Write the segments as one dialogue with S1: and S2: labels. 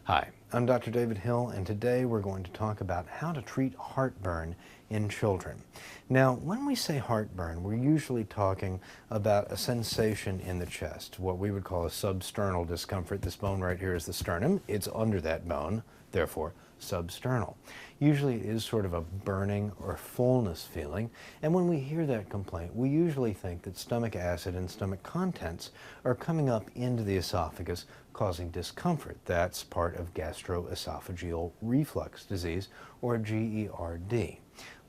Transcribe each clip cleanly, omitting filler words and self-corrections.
S1: Hi, I'm Dr. David Hill, and today we're going to talk about how to treat heartburn in children. Now, when we say heartburn, we're usually talking about a sensation in the chest, what we would call a substernal discomfort. This bone right here is the sternum. It's under that bone, therefore substernal. Usually it is sort of a burning or fullness feeling, and when we hear that complaint, we usually think that stomach acid and stomach contents are coming up into the esophagus, causing discomfort. That's part of gastroesophageal reflux disease, or GERD.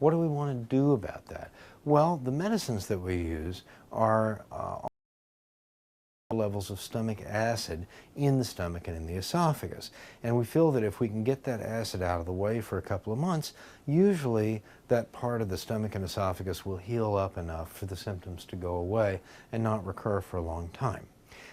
S1: What do we want to do about that? Well, the medicines that we use are levels of stomach acid in the stomach and in the esophagus. And we feel that if we can get that acid out of the way for a couple of months, usually that part of the stomach and esophagus will heal up enough for the symptoms to go away and not recur for a long time.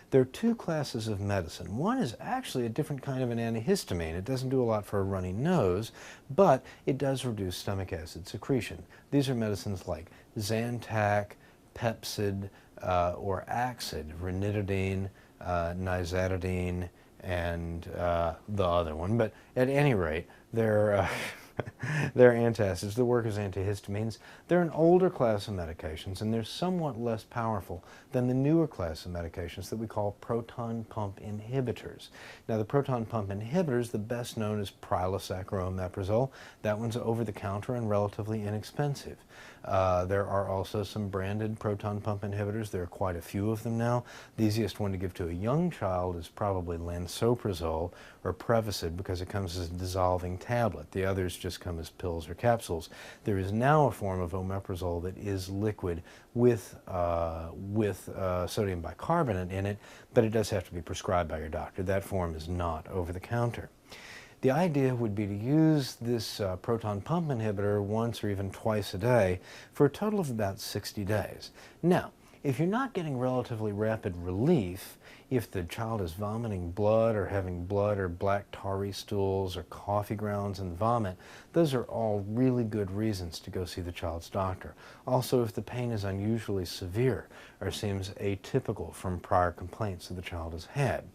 S1: There are two classes of medicine. One is actually a different kind of an antihistamine. It doesn't do a lot for a runny nose, but it does reduce stomach acid secretion. These are medicines like Zantac, Pepcid, or Axid, ranitidine, nizatidine, and the other one. But at any rate, they're antacids. The work is antihistamines. They're an older class of medications, and they're somewhat less powerful than the newer class of medications that we call proton pump inhibitors. Now, the proton pump inhibitors, the best known is Prilosec or omeprazole. That one's over-the-counter and relatively inexpensive. There are also some branded proton pump inhibitors. There are quite a few of them now. The easiest one to give to a young child is probably lansoprazole or Prevacid, because it comes as a dissolving tablet. The others just come as pills or capsules. There is now a form of omeprazole that is liquid with sodium bicarbonate in it, but it does have to be prescribed by your doctor. That form is not over the counter. The idea would be to use this proton pump inhibitor once or even twice a day for a total of about 60 days. Now, if you're not getting relatively rapid relief, if the child is vomiting blood or having blood or black tarry stools or coffee grounds and vomit, those are all really good reasons to go see the child's doctor. Also, if the pain is unusually severe or seems atypical from prior complaints that the child has had.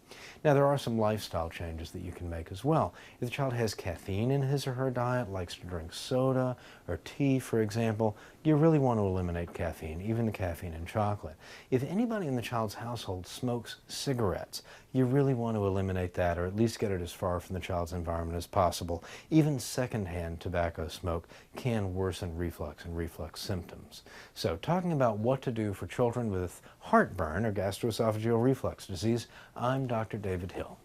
S1: Now, there are some lifestyle changes that you can make as well. If the child has caffeine in his or her diet, likes to drink soda or tea, for example, you really want to eliminate caffeine, even the caffeine in chocolate. If anybody in the child's household smokes cigarettes, you really want to eliminate that, or at least get it as far from the child's environment as possible. Even secondhand tobacco smoke can worsen reflux and reflux symptoms. So, talking about what to do for children with heartburn or gastroesophageal reflux disease, I'm Dr. David Hill.